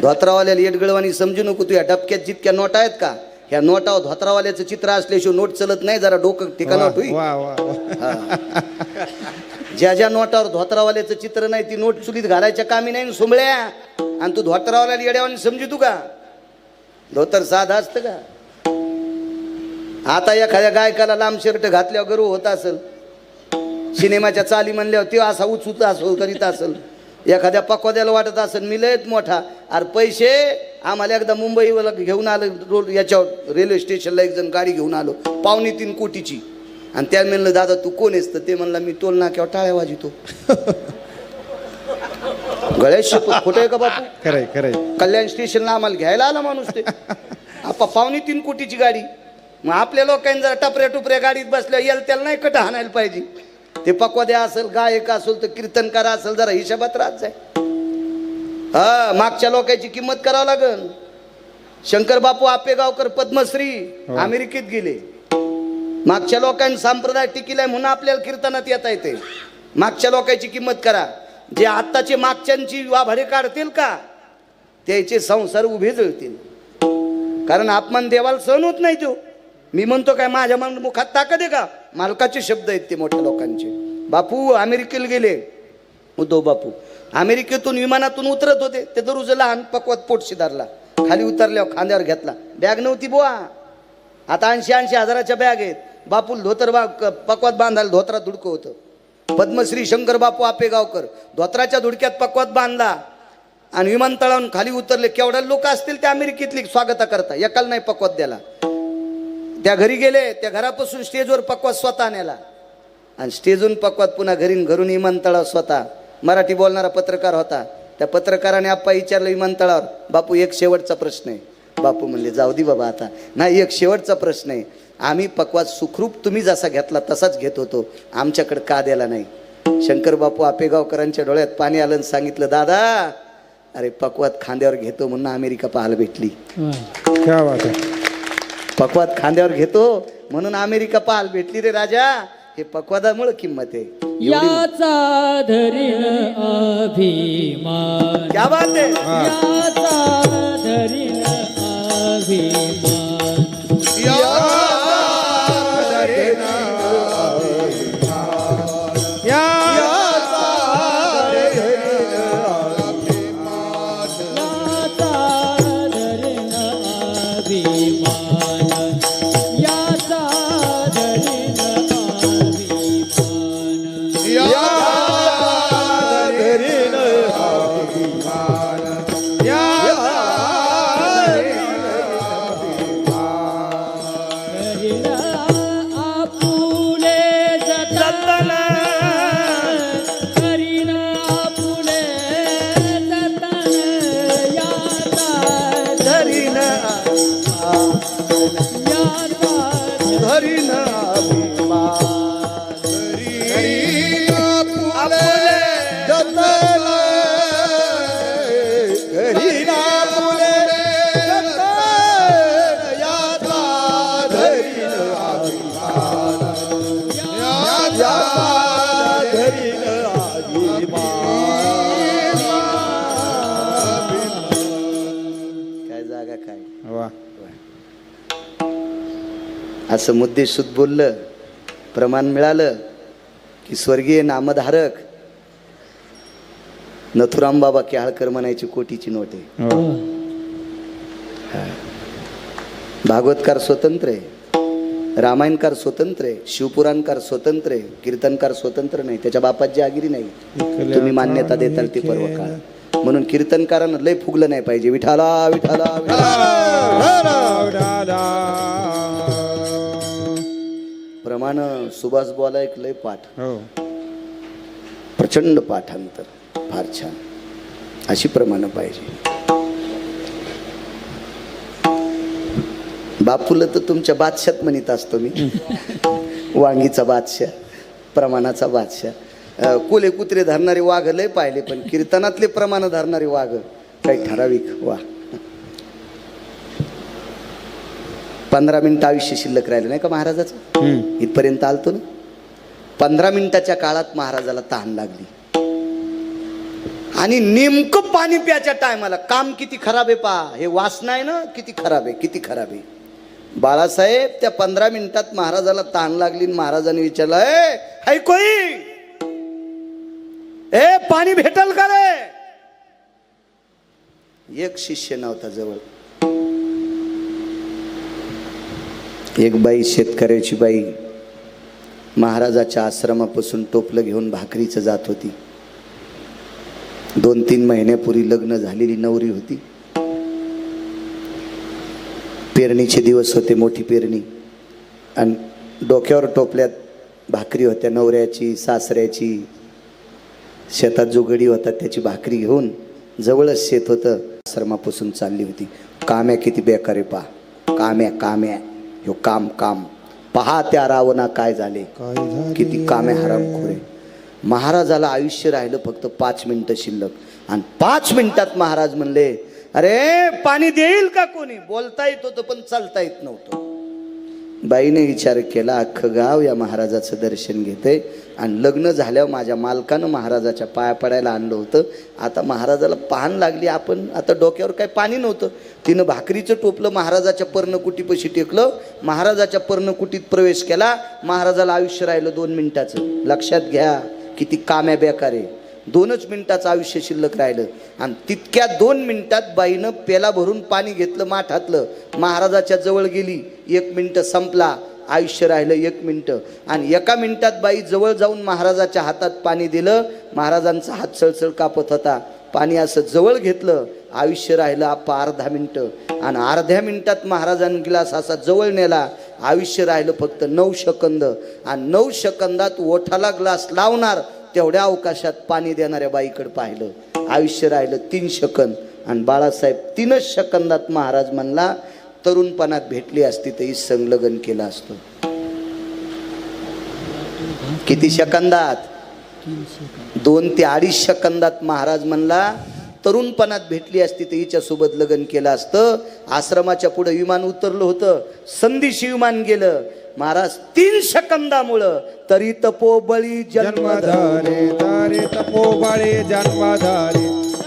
धोत्रावाल्याला येडगळवानी समजू नको. तू या डबक्यात जितक्या नोटा आहेत का ह्या नोटावर धोत्रावाल्याचं चित्र असल्याशिवाय नोट चलत नाही. जरा डोकं ठिकाणावर ठेवी. ज्या ज्या नोटावर धोत्रावाल्याचं चित्र नाही ती नोट चुलीत घालायच्या कामी नाही सुंबळ्या. आणि तू धोत्रावाल्याला येड्यावानी समजू तू का. धोतर साधा असतं का. आता एखाद्या गायकाला लांब शर्ट घातल्यावर गर्व होत असेल. सिनेमाच्या चाली म्हणल्यावर ते असा उचूत असो करीत असेल. एखाद्या पकवाद्याला वाटत असेल मी लयत मोठा. अरे पैसे आम्हाला एकदा मुंबईला घेऊन आलं रोड याच्यावर रेल्वे स्टेशनला एक जण गाडी घेऊन आलो 2.25 कोटीची. आणि त्या म्हणलं दादा तू कोण आहेस तर ते म्हणला मी टोल नाक्यावर टाळ्या वाजवतो. गळ्यात खोटं आहे का बापू. खरंय खरंय. कल्याण स्टेशनला आम्हाला घ्यायला आला माणूस. ते आपा 2.25 कोटीची गाडी. मग आपल्या लोकांनी जरा टपऱ्या टुपऱ्या गाडीत बसल्या याला त्याला नाही कट हाणायला पाहिजे. ते पकवाद्या असेल गायक असेल तर कीर्तनकार असेल जरा हिशोबात राहत जाय. हा मागच्या लोकांची किंमत करावं लागल. शंकर बापू आपेगावकर पद्मश्री अमेरिकेत गेले. मागच्या लोकांनी संप्रदाय टिकिलाय म्हणून आपल्याला कीर्तनात येता येते. मागच्या लोकांची किंमत करा. जे आत्ताचे मागच्यांची वाभाडे काढतील का त्याचे संसार उभे जळतील. कारण अपमान देवाला सहन होत नाही. तो मी म्हणतो काय माझ्या मुखात ताकद आहे का. मालकाचे शब्द आहेत ते मोठ्या लोकांचे. बापू अमेरिकेला गेले. उद्धव बापू अमेरिकेतून विमानातून उतरत होते. ते दररोज लहान पकवात पोट शिदारला. खाली उतरल्यावर खांद्यावर घेतला. बॅग नव्हती बुवा. आता 80-80 हजाराच्या बॅग आहेत. बापू धोतर पकवात बांधायला धोत्रात धुडकं होतं. पद्मश्री शंकर बापू आपेगावकर धोत्राच्या धुडक्यात पकवात बांधला आणि विमानतळावरून खाली उतरले. केवढ्या लोक असतील त्या अमेरिकेतली स्वागता करता. एकाला नाही पकवात द्याला. त्या घरी गेले, त्या घरापासून स्टेजवर पक्वात स्वतः नेला आणि स्टेजून पक्वात पुन्हा घरून विमानतळावर स्वतः. मराठी बोलणारा पत्रकार होता. त्या पत्रकाराने आप्पा विचारलं विमानतळावर, बापू एक शेवटचा प्रश्न आहे. बापू म्हणले जाऊ दे बाबा आता. नाही, एक शेवटचा प्रश्न आहे. आम्ही पक्वात सुखरूप तुम्ही जसा घेतला तसाच घेत होतो, आमच्याकडे का द्याला नाही? शंकर बापू आपेगावकरांच्या डोळ्यात पाणी आलं आणि सांगितलं, दादा अरे पक्वात खांद्यावर घेतो म्हणून अमेरिका पाहायला भेटली. क्या बात आहे. पक्वात खांद्यावर घेतो म्हणून अमेरिका पाहायला भेटली रे राजा. हे पक्वादामुळे किंमत आहे. याचा धरीन अभिमान, क्या बात आहे. याचा धरीन अभिमान, याचा धरीन अभिमान, याचा धरीन अभिमान. आपुले जतन, करीन आपुले जतन, याचा धरीन याचा धरीन काय जागा काय. वा. असं मुद्देसूद बोललं, प्रमाण मिळालं की स्वर्गीय नामधारक नथुराम बाबा केहाळकर म्हणायची कोटीची नोट आहे. भागवतकार स्वतंत्र आहे, रामायणकार स्वतंत्र आहे, शिवपुराणकार स्वतंत्र आहे, कीर्तनकार स्वतंत्र नाही. त्याच्या बापात जागिरी नाही. तुम्ही मान्यता देताल ते पर्व काळ. म्हणून कीर्तनकारांना लय फुगलं नाही पाहिजे. विठाला विठाला प्रमाण. सुभाष बोला एक लय पाठ, प्रचंड पाठांतर, फार छान. अशी प्रमाण पाहिजे. बापूला तर तुमच्या बादशात म्हणत असतो मी. वांगीचा बादशाह, प्रमाणाचा बादशाह. कोले कुत्रे धरणारे वाघ लय पाहिले, पण कीर्तनातले प्रमाण धरणारे वाघ काही ठराविक. वा. 15 मिनिटं आयुष्य शिल्लक राहिलं नाही का महाराजाचं. इथपर्यंत आलतो ना. 15 मिनिटाच्या काळात महाराजाला तहान लागली आणि नेमकं पाणी प्याच्या टायमाला. काम किती खराब आहे पहा. हे वासना आहे ना, किती खराब आहे, किती खराब आहे. बाळासाहेब त्या 15 मिनिटात महाराजाला तहान लागली. महाराजांनी विचारलं, हाय कोई, पाणी भेटल का रे? एक शिष्य नव्हता जवळ. एक बाई, शेतकऱ्याची बाई, महाराजाच्या आश्रमापासून टोपलं घेऊन भाकरीचं जात होती. 2-3 महिन्यापूर्वी लग्न झालेली नवरी होती. पेरणीचे दिवस होते, मोठी पेरणी, आणि डोक्यावर टोपल्यात भाकरी होत्या. नवऱ्याची, सासऱ्याची. शेतात जो गडी होता त्याची भाकरी घेऊन, जवळच शेत होतं, आश्रमापासून चालली होती. काम्या किती बेकार आहे पहा. काम्या काम्या ह्यो काम काम. पहा त्या रावणा काय झाले, किती काम्या हरामखोर आहे. महाराजाला आयुष्य राहिलं फक्त 5 मिनिटं शिल्लक. आणि 5 मिनिटात महाराज म्हणले, अरे पाणी देईल का कोणी? बोलता येत होतं पण चालता येत नव्हतं. बाईने विचार केला, अख्खं गाव या महाराजाचं दर्शन घेते आणि लग्न झाल्यावर माझ्या मालकानं महाराजाच्या पाया पडायला आणलं होतं. आता महाराजाला पाहण लागली. आपण आता डोक्यावर काही पाणी नव्हतं. तिनं भाकरीचं टोपलं महाराजाच्या पर्णकुटीपाशी टेकलं. महाराजाच्या पर्णकुटीत प्रवेश केला. महाराजाला आयुष्य राहिलं 2 मिनिटाचं. लक्षात घ्या किती काम्या बेकार आहे. 2च मिनिटाचं आयुष्य शिल्लक राहिलं. आणि तितक्या 2 मिनिटात बाईनं पेला भरून पाणी घेतलं माठातलं. महाराजाच्या जवळ गेली. 1 मिनिट संपला. आयुष्य राहिलं 1 मिनिटं. आणि 1 मिनिटात बाई जवळ जाऊन महाराजाच्या हातात पाणी दिलं. महाराजांचा हात सळसळ कापत होता. पाणी असं जवळ घेतलं. आयुष्य राहिलं आप्पा अर्धा मिनिटं, आणि अर्ध्या मिनिटात महाराजांनी गिलास असा जवळ नेला. आयुष्य राहिलं फक्त 9 सेकंद, आणि 9 सेकंदात ओठाला ग्लास लावणार तेवढ्या अवकाशात पाणी देणाऱ्या बाईकडे पाहिलं. आयुष्य राहिलं 3 सेकंद, आणि बाळासाहेब 3च सेकंदात महाराज म्हणला तरुणपणात भेटली असती तर संग लग्न केलं असतं. किती सेकंदात? 2 ते 2.5 सेकंदात महाराज म्हणला तरुणपणात भेटली असती तर हिच्या सोबत लग्न केलं असतं. आश्रमाच्या पुढे विमान उतरलं होतं, संदेशी विमान गेलं. महाराज 3 सेकंदामुळं तरी तपोबळी जन्मधारे तारे तपोबळे जन्मधारे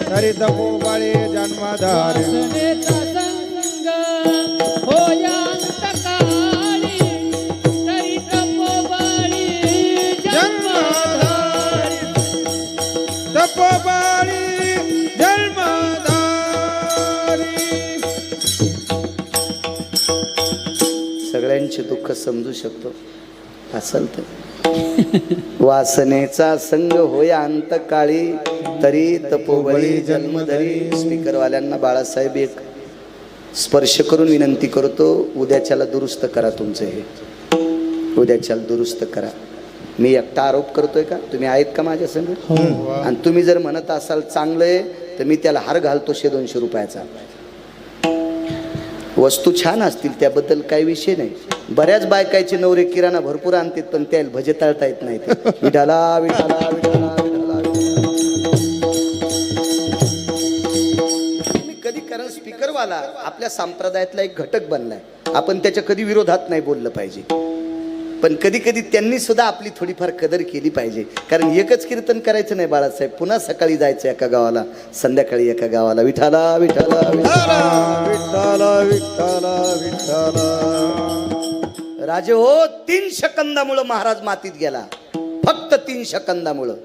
तरी तपोबळे जन्मधारे वासनेचा संग होयांतकाळी तरी तपोबळी जन्मधारे तपोबळे जन्मधारे. सगळ्यांचे दुःख समजू शकतो असल तर. वासनेचा संग होय अंतकाळी तरी तपोबळी जन्मधरी. स्पीकरवाल्यांना बाळासाहेब एक स्पर्श करून विनंती करतो, उद्याच्याला दुरुस्त करा तुमचं हे, उद्याच्याला दुरुस्त करा. मी एकटा आरोप करतोय का? तुम्ही आहेत का माझ्या संग? आणि तुम्ही जर म्हणत असाल चांगलंय तर मी त्याला हार घालतो 100-200 रुपयाचा. वस्तू छान असतील त्याबद्दल काही विषय नाही. बऱ्याच बायकायचे नवरे किराणा भरपूर आणतात पण त्याला भजे तळता येत नाही. विठाला विठाला विठाला विठाला. तुम्ही कधी, कारण स्पीकरवाला आपल्या संप्रदायातला एक घटक बनलाय, आपण त्याच्या कधी विरोधात नाही बोललं पाहिजे, पण कधी कधी त्यांनी सुद्धा आपली थोडीफार कदर केली पाहिजे. कारण एकच कीर्तन करायचं नाही बाळासाहेब, पुन्हा सकाळी जायचं एका गावाला, संध्याकाळी एका गावाला. विठाला विठाला विठाला विठाला विठाला विठाला. राजे हो, 3 सेकंदामुळं महाराज मातीत गेला, फक्त 3 सेकंदामुळं.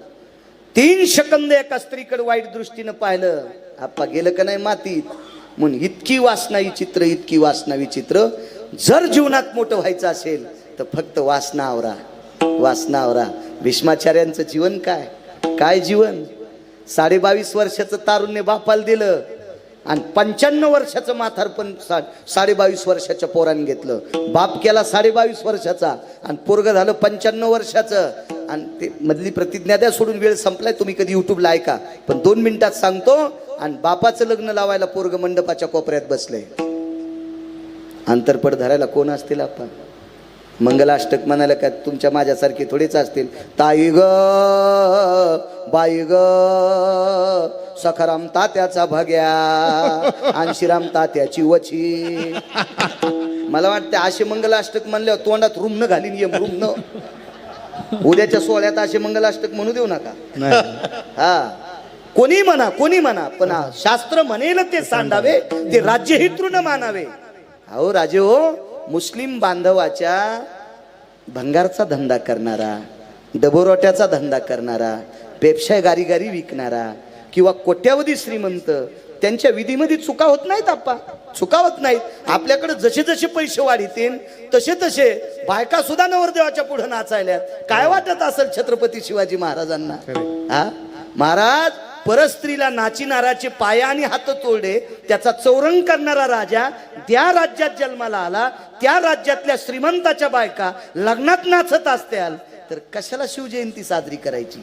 3 सेकंद एका स्त्रीकडे वाईट दृष्टीनं पाहिलं, आप्पा गेलं का नाही मातीत. म्हणून इतकी वासना विचित्र, इतकी वासना विचित्र. जर जीवनात मोठं व्हायचं असेल तर फक्त वासना आवरा, वासना आवरा. भीष्माचार्यांचं जीवन काय, काय जीवन. 22.5 वर्षाचं तारुण्य बापाला दिलं, आणि 95 वर्षाचं म्हातारपण 22.5 वर्षाच्या पोराने घेतलं. बाप केला 22.5 वर्षाचा आणि पोरग झालं 95 वर्षाचं. आणि ते मधली प्रतिज्ञा द्या सोडून, वेळ संपलाय, तुम्ही कधी युट्यूबला ऐका, पण 2 मिनिटात सांगतो. आणि बापाचं लग्न लावायला पोरग मंडपाच्या कोपऱ्यात बसले. अंतरपड धरायला कोण असतील आपण? मंगलाष्टक म्हणायला काय तुमच्या माझ्यासारखे थोडेच असतील. ताई ग बाई ग सखाराम तात्याचा भग्या आणि श्रीराम तात्याची वची. मला वाटतं असे मंगलाष्टक म्हणल्यावर तोंडात रुमन घालीन ये रुमन. उद्याच्या सोहळ्यात असे मंगलाष्टक म्हणू देऊ नका. हा, कोणी म्हणा, कोणी म्हणा, पण शास्त्र म्हणेल ते सांडावे, ते राज्यहितृन मानावे. अहो राजे हो, मुस्लिम बांधवाच्या भंगारचा धंदा करणारा, डबोरोट्याचा धंदा करणारा, पेप्स्या गारी गारी विकणारा किंवा कोट्यावधी श्रीमंत, त्यांच्या विधीमध्ये चुका होत नाहीत आप्पा, चुका होत नाहीत. आपल्याकडे जसे जसे पैसे वाढीतील तसे तसे बायका सुद्धा नवरदेवाच्या पुढे नाचायल्यात. काय वाटत असेल छत्रपती शिवाजी महाराजांना? हा, महाराज परस्त्रीला नाचिणाराचे पाया आणि हात तोडले, त्याचा चौरंग करणारा राजा त्या राज्यात जन्माला आला. त्या राज्यातल्या श्रीमंताच्या बायका लग्नात नाचत असत्याल तर कशाला शिवजयंती साजरी करायची?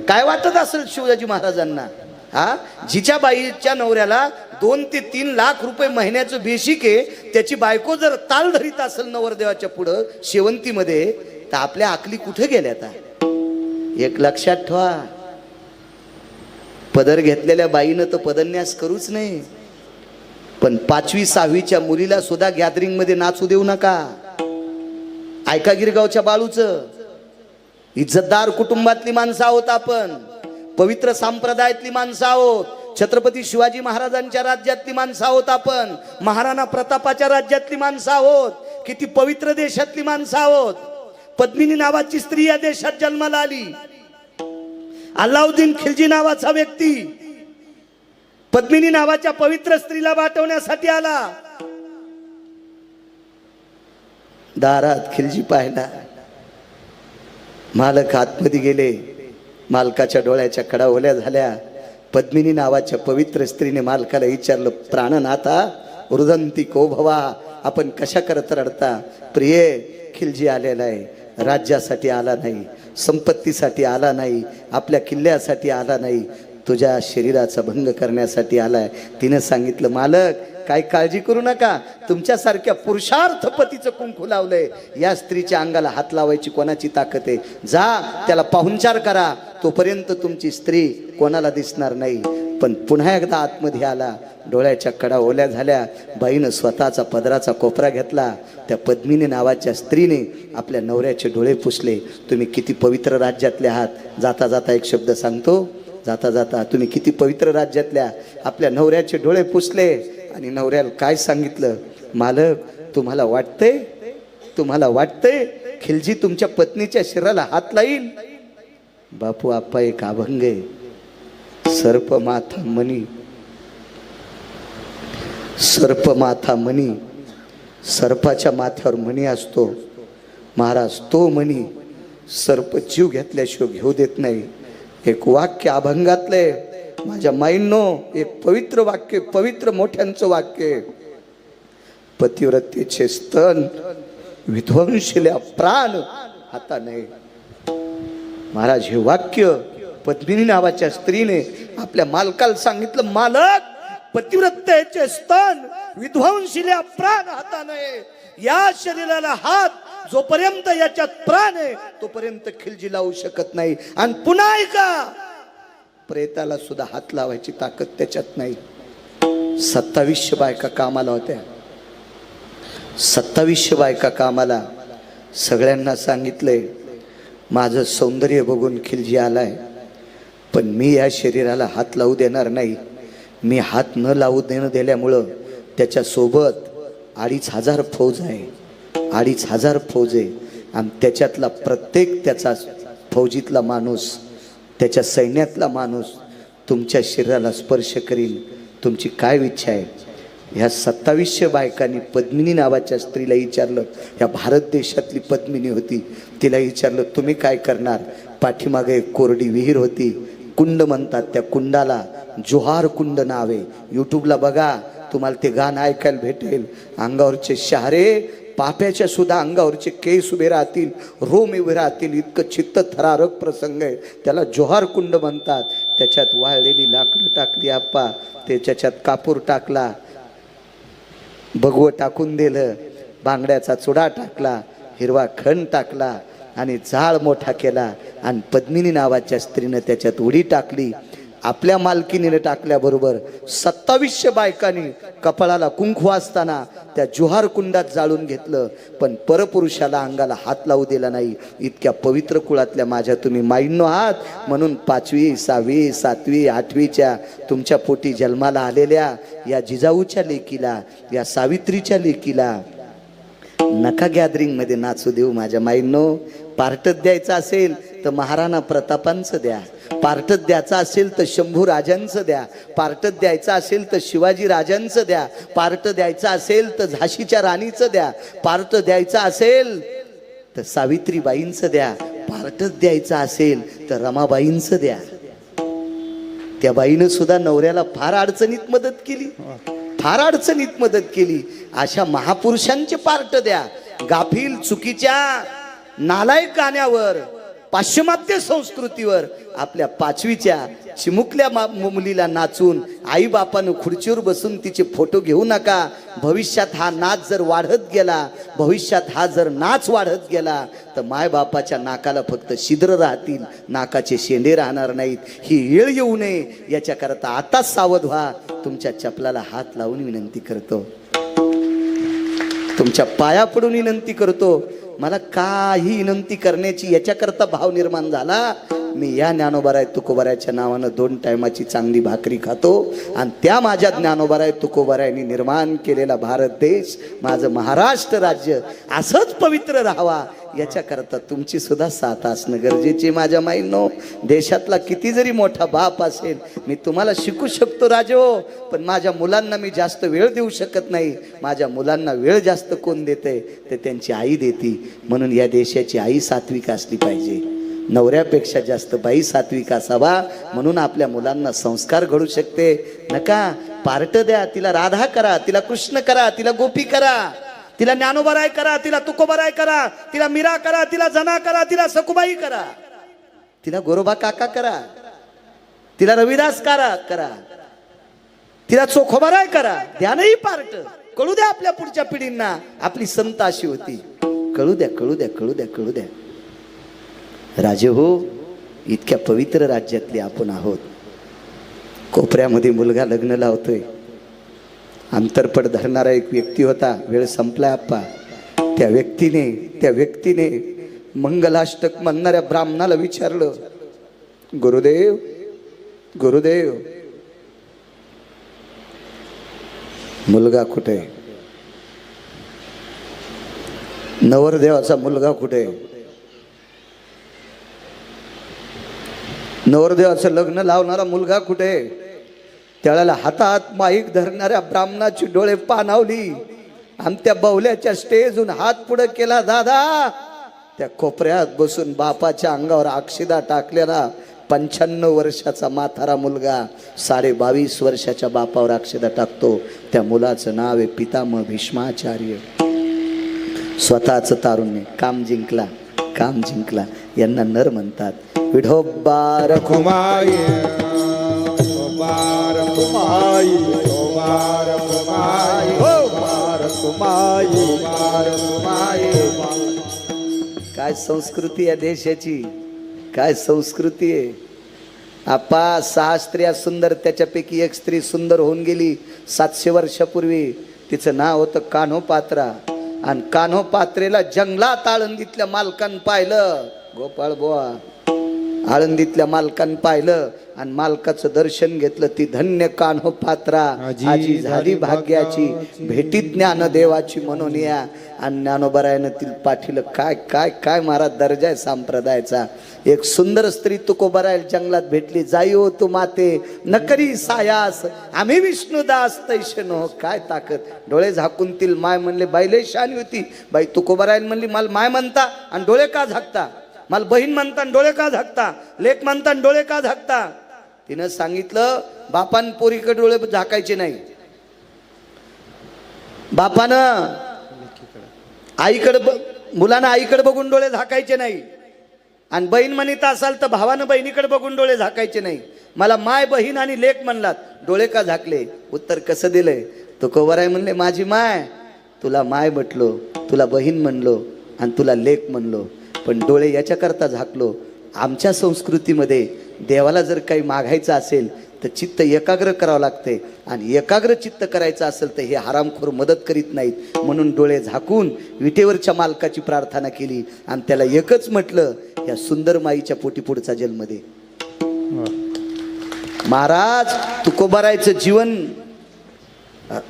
काय वाटत असेल शिवाजी महाराजांना? हा, जिच्या बाईच्या नवऱ्याला 2 ते 3 लाख रुपये महिन्याचं बेशिक आहे, त्याची बायको जर ताल धरीत असेल नवरदेवाच्या पुढं शेवंतीमध्ये, तर आपल्या आकली कुठे गेल्या? आता एक लक्षात ठेवा, पदर घेतलेल्या बाईनं तर पदन्यास करूच नाही, पण 5वी 6वीच्या मुलीला सुद्धा गॅदरिंग मध्ये नाचू देऊ नका. ऐका गिरगावच्या बाळूचं. इज्जतदार कुटुंबातली माणसं आहोत आपण, पवित्र संप्रदायातली माणसं आहोत, छत्रपती शिवाजी महाराजांच्या राज्यातली माणसं आहोत आपण, महाराणा प्रतापाच्या राज्यातली माणसं आहोत, किती पवित्र देशातली माणसं आहोत. पद्मिनी नावाची स्त्री या देशात जन्माला आली. अल्लाउद्दीन खिलजी नावाचा व्यक्ती पद्मिनी नावाच्या पवित्र स्त्रीला वाटवण्यासाठी आला. दारात खिलजी पाहिला, मालक आतमध्ये गेले, मालकाच्या डोळ्याच्या कडा ओल्या झाल्या. पद्मिनी नावाच्या पवित्र स्त्रीने मालकाला विचारलं, प्राणनाथा रुदंती को भवा, आपण कशा करत रडता? प्रिये, खिलजी आलेला आहे, राज्यासाठी आला नाही, संपत्तीसाठी आला नाही, आपल्या किल्ल्यासाठी आला नाही, तुझ्या शरीराचा भंग करण्यासाठी आलाय. तिने सांगितलं, मालक काय काळजी करू नका, तुमच्यासारख्या पुरुषार्थ पतीचं कुंकू लावलंय, या स्त्रीच्या अंगाला हात लावायची कोणाची ताकद आहे? जा त्याला पाहुणचार करा, तोपर्यंत तुमची स्त्री कोणाला दिसणार नाही. पण पुन्हा एकदा आतमध्ये आला, डोळ्याच्या कडा ओल्या झाल्या, बाईनं स्वतःचा पदराचा कोपरा घेतला. त्या पद्मिनी नावाच्या स्त्रीने आपल्या नवऱ्याचे डोळे पुसले. तुम्ही किती पवित्र राज्यातले आहात. जाता जाता एक शब्द सांगतो, जाता जाता तुम्ही किती पवित्र राज्यातल्या. आपल्या नवऱ्याचे डोळे पुसले आणि नवऱ्याला काय सांगितलं, मालक तुम्हाला वाटतंय खिलजी तुमच्या पत्नीच्या शरीराला हात लाईल? बापू आप्पा एक अभंग आहे, सर्प माथा मणी, सर्पाच्या माथ्यावर मणी असतो. महाराज तो मणी सर्प जीव घेतल्याशिवाय घेऊ देत नाही. एक वाक्य अभंगातले माझ्या माईंनो, एक पवित्र वाक्य, पवित्र मोठ्यांचं वाक्य, पतिव्रतेचे स्तन विध्वंसल्या प्राण हाता नाही. महाराज हे वाक्य पद्मिनी नावाच्या स्त्रीने आपल्या मालकाला सांगितलं, मालक पतिव्रतेचे स्तन विध्वंसल्या प्राण हाता नाही. या शरीराला हात जोपर्यंत याच्यात प्राण आहे तोपर्यंत खिलजी लावू शकत नाही. आणि पुन्हा ऐका, प्रेताला सुद्धा हात लावायची ताकद त्याच्यात नाही. 2700 बायका कामाला होत्या, 2700 बायका कामाला. सगळ्यांना सांगितलंय, माझं सौंदर्य बघून खिलजी आलाय, पण मी या शरीराला हात लावू देणार नाही. मी हात न लावू देणं दिल्यामुळं त्याच्यासोबत 2500 फौज आहे, 2500 फौज आहे. आणि त्याच्यातला प्रत्येक त्याचा फौजीतला माणूस, त्याच्या सैन्यातला माणूस तुमच्या शरीराला स्पर्श करील. तुमची काय इच्छा आहे? ह्या 2700 बायकांनी पद्मिनी नावाच्या स्त्रीला विचारलं, या भारत देशातली पद्मिनी होती, तिला विचारलं तुम्ही काय करणार? पाठीमागे एक कोरडी विहीर होती, कुंड म्हणतात त्या कुंडाला, जोहार कुंड नाव आहे. यूट्यूबला बघा, तुम्हाला ते गाणं ऐकायला भेटेल. अंगावरचे शहारे, पाप्याच्या सुद्धा अंगावरचे केस उभे राहतील, रोम उभे राहतील, इतकं चित्त थरारक प्रसंग आहे. त्याला जोहार कुंड म्हणतात. त्याच्यात वाळलेली लाकडं टाकली आप्पा, त्याच्यात कापूर टाकला, भगवं टाकून दिलं, बांगड्याचा चुडा टाकला, हिरवा खण टाकला आणि जाळ मोठा केला. आणि पद्मिनी नावाच्या स्त्रीनं त्याच्यात उडी टाकली. आपल्या मालकीनीने टाकल्याबरोबर 2700 बायकांनी कपाळाला कुंकू असताना त्या जोहार कुंडात जाळून घेतलं. पण परपुरुषाला अंगाला हात लावू दिला नाही. इतक्या पवित्र कुळातल्या माझ्या तुम्ही माईंनो आहात, म्हणून 5वी 6वी 7वी 8वीच्या तुमच्या पोटी जन्माला आलेल्या या जिजाऊच्या लेकीला, या सावित्रीच्या लेकीला नका गॅदरिंग मध्ये नाचू देऊ. माझ्या माईंनो, पार्टत द्यायचं असेल तर महाराणा प्रतापांचं द्या, पार्टत द्यायचं असेल तर शंभू राजांचं द्या, पार्टत द्यायचं असेल तर शिवाजी राजांचं द्या, पार्ट द्यायचं असेल तर झाशीच्या राणीचं द्या, पार्ट द्यायचं असेल तर सावित्रीबाईंचं द्या, पार्टत द्यायचं असेल तर रमाबाईंचं द्या. त्या बाईनं सुद्धा नवऱ्याला फार अडचणीत मदत केली, फार अडचणीत मदत केली. अशा महापुरुषांचे पार्ट द्या. गाफील, चुकीच्या, नालायक गाण्यावर, पाश्चिमात्य संस्कृतीवर आपल्या 5वीच्या चिमुकल्या मुलीला नाचून आई बापानं खुर्चीवर बसून तिचे फोटो घेऊ नका. भविष्यात हा नाच जर वाढत गेला, भविष्यात हा जर नाच वाढत गेला तर माय बापाच्या नाकाला फक्त छिद्र राहतील, नाकाचे शेंडे राहणार नाहीत. ही येळ येऊ नये याच्याकरता आताच सावध व्हा. तुमच्या चपलाला हात लावून विनंती करतो, तुमच्या पाया पडून विनंती करतो. मला काही विनंती करण्याची याच्याकरता भाव निर्माण झाला. मी या ज्ञानोबाराय तुकोबारायच्या नावानं 2 टायमाची चांगली भाकरी खातो. आणि त्या माझ्या ज्ञानोबाराय तुकोबारायांनी निर्माण केलेला भारत देश, माझं महाराष्ट्र राज्य असंच पवित्र राहावा याच्याकरता तुमची सुद्धा साथ असणं गरजेचे. माझ्या माईंनो, देशातला किती जरी मोठा बाप असेल, मी तुम्हाला शिकू शकतो राजो, पण माझ्या मुलांना मी जास्त वेळ देऊ शकत नाही. माझ्या मुलांना वेळ जास्त कोण देते? ते त्यांची आई देते. म्हणून या देशाची आई सात्विक असली पाहिजे. नवऱ्यापेक्षा जास्त बाई सात्विक असावा, म्हणून आपल्या मुलांना संस्कार घडू शकते. नका पार्ट द्या, तिला राधा करा, तिला कृष्ण करा, तिला गोपी करा, तिला ज्ञानोबराय करा, तिला तुकोबराय करा, तिला मीरा करा, तिला जना करा, तिला सकुबाई करा, तिला गोरोबा काका करा, तिला रविदास करा, तिला चोखोबराय करा. द्या नाही पार्ट, कळू द्या आपल्या पुढच्या पिढींना आपली संत अशी होती. कळू द्या, कळू द्या, कळू द्या, कळू द्या. राजे हो, इतक्या पवित्र राज्यातले आपण आहोत. कोपऱ्यामध्ये मुलगा लग्न लावतोय. अंतरपट धरणारा एक व्यक्ती होता. वेळ संपला आप्पा. त्या व्यक्तीने मंगलाष्टक म्हणणाऱ्या ब्राह्मणाला विचारलं, गुरुदेव गुरुदेव मुलगा कुठे? नवरदेवाचा मुलगा कुठे? नवरदेवाचं लग्न लावणारा मुलगा कुठे? त्याला हातात माईक धरणाऱ्या ब्राह्मणाची डोळे पाणावली आणि त्या बावल्याच्या स्टेजहून हात पुढे केला. दादा, त्या कोपऱ्यात बसून बापाच्या अंगावर अक्षिदा टाकलेला 95 वर्षाचा म्हातारा मुलगा 22.5 वर्षाच्या बापावर अक्षदा टाकतो. त्या मुलाचं नाव आहे पितामह भीष्माचार्य. स्वतःच तारुण्य काम जिंकला. यांना नर म्हणतात. विठोबार खुमाई बार खुमाई बार खुमाई बार खुमाई बार खुमाई. काय संस्कृती आहे देशाची, काय संस्कृती आहे. आपा 6 स्त्रिया सुंदर, त्याच्यापैकी एक स्त्री सुंदर होऊन गेली 700 वर्षापूर्वी. तिचं नाव होतं कान्होपात्रा. आणि कान्होपात्रेला जंगलात आळंदीतल्या मालकानं पाहिलं. गोपाळ बुवा आळंदीतल्या मालकानं पाहिलं आणि मालकाचं दर्शन घेतलं. ती धन्य कान्होपात्रा आजी झाली भाग्याची, भेटी ज्ञानदेवाची म्हणून या. आणि ज्ञानोबरायानं ती पाठीलं. काय काय काय महाराज दर्जा आहे संप्रदायाचा. एक सुंदर स्त्री तुकोबरायला जंगलात भेटली. जाई हो तू माते नकरी सायास, आम्ही विष्णुदास तैशन हो. काय ताकद. डोळे झाकून तील माय म्हणले. बाई लय शानी होती. बाई तुकोबरायला म्हणली, मला माय म्हणता आणि डोळे का झाकता? मला बहीण म्हणता आणि डोळे का झाकता? लेक म्हणता आणि डोळे का झाकता? तिनं सांगितलं, बापान पोरीकडे डोळे झाकायचे नाही. बापानं मुलानं आईकडे बघून डोळे झाकायचे नाही. आणि बहीण म्हणत असाल तर भावानं बहिणीकडे बघून डोळे झाकायचे नाही. मला माय बहीण आणि लेक म्हणलात, डोळे का झाकले? उत्तर कसं दिलंय? तुकोबराय म्हणले, माझी माय, तुला माय म्हटलो, तुला बहीण म्हणलो आणि तुला लेक म्हणलो, पण डोळे याच्याकरता झाकलो. आमच्या संस्कृतीमध्ये देवाला जर काही मागायचं असेल तर चित्त एकाग्र करावं लागते. आणि एकाग्र चित्त करायचं असेल तर हे हरामखोर मदत करीत नाहीत. म्हणून डोळे झाकून विटेवरच्या मालकाची प्रार्थना केली आणि त्याला एकच म्हटलं, या सुंदर माईच्या पोटी पुढचा जन्म दे. महाराज तुकोबारायचं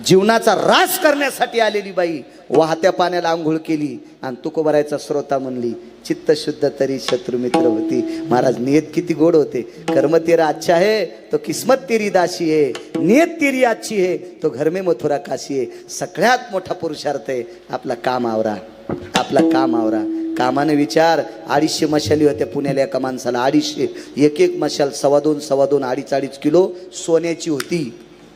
जीवनाचा रास करण्यासाठी आलेली बाई वाहत्या पाण्याला आंघोळ केली आणि तुकोबारायचा श्रोता म्हणली. चित्त शुद्ध तरी शत्रु मित्र होती. महाराज नियत किती गोड होते. कर्म तेरा अच्छा है तो किस्मत तेरी दासी है, नियत तेरी अच्छी है तो घर में मथुरा काशी है. सगळ्यात मोठा पुरुषार्थ आहे आपला काम आवरा, आपला काम आवरा. कामाने विचार. 250 मशाली होत्या पुण्याला एका माणसाला. 250, एक मशाल 2.25 2.5 किलो सोन्याची होती.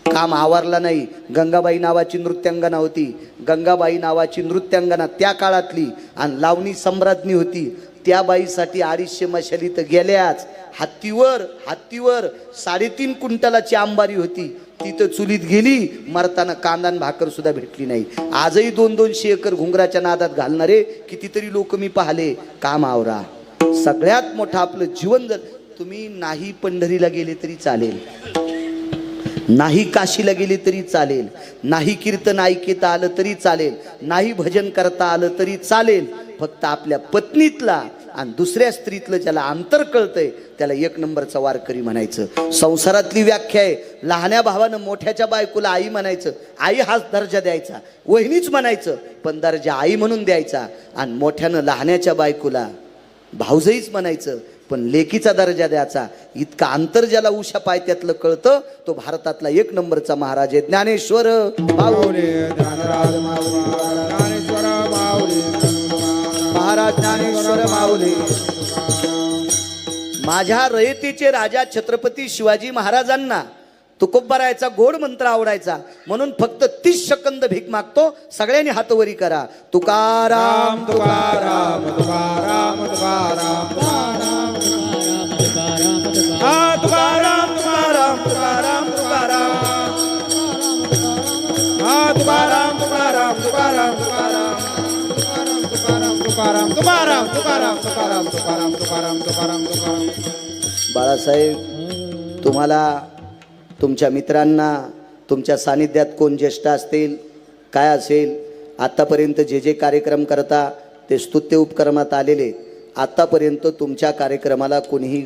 काम आवारला नाही. गंगाबाई नावाची नृत्यांगना होती. गंगाबाई नावाची नृत्यांगना त्या काळातली आणि लावणी सम्राज्ञी होती. त्या बाईसाठी 250 मशाली तर गेल्याच. हत्तीवर 3.5 क्विंटलाची अंबारी होती. ती तर चुलीत गेली. मरताना कांदान भाकर सुद्धा भेटली नाही. आजही 200-200 एकर घुंगराच्या नादात घालणारे कितीतरी लोक मी पाहिले. काम आवरा. सगळ्यात मोठं आपलं जीवन. जर तुम्ही नाही पंढरीला गेले तरी चालेल, नाही काशीला गेले तरी चालेल, नाही कीर्तन ऐकता आलं तरी चालेल, नाही भजन करता आलं तरी चालेल. फक्त आपल्या पत्नीतला आणि दुसऱ्या स्त्रीतलं ज्याला अंतर कळतंय त्याला 1 नंबरचा वारकरी म्हणायचं. संसारातली व्याख्या आहे. लहान्या भावानं मोठ्याच्या बायकोला आई म्हणायचं. आई हाच दर्जा द्यायचा. वहिनीच म्हणायचं, पण दर्जा आई म्हणून द्यायचा. आणि मोठ्यानं लहान्याच्या बायकोला भाऊजईच म्हणायचं, पण लेकीचा दर्जा द्यायचा. इतका अंतर ज्याला उषा पायत्यातलं कळतं तो भारतातला 1 नंबरचा महाराज आहे. ज्ञानेश्वर माऊली, ज्ञानराज महाराज ज्ञानेश्वर माऊली. माझ्या रयतेचे राजा छत्रपती शिवाजी महाराजांना तुकोबारायचा गोड मंत्र आवडायचा म्हणून फक्त 30 सेकंद भीक मागतो. सगळ्यांनी हातवरी करा. तुकाराम तुकाराम तुकाराम तुकाराम हा तुकाराम तुकाराम तुकाराम तुकाराम हा तुकाराम तुकाराम तुकाराम तुकाराम तुकाराम तुकाराम तुकाराम तुकाराम तुकाराम तुकाराम तुकाराम तुकाराम. बाळासाहेब, तुम्हाला तुमच्या मित्रांना तुमच्या सानिध्यात कोण ज्येष्ठ असतील काय असेल आतापर्यंत जे जे कार्यक्रम करता ते स्तुत्य उपक्रमात आलेले. आतापर्यंत तुमच्या कार्यक्रमाला कोणीही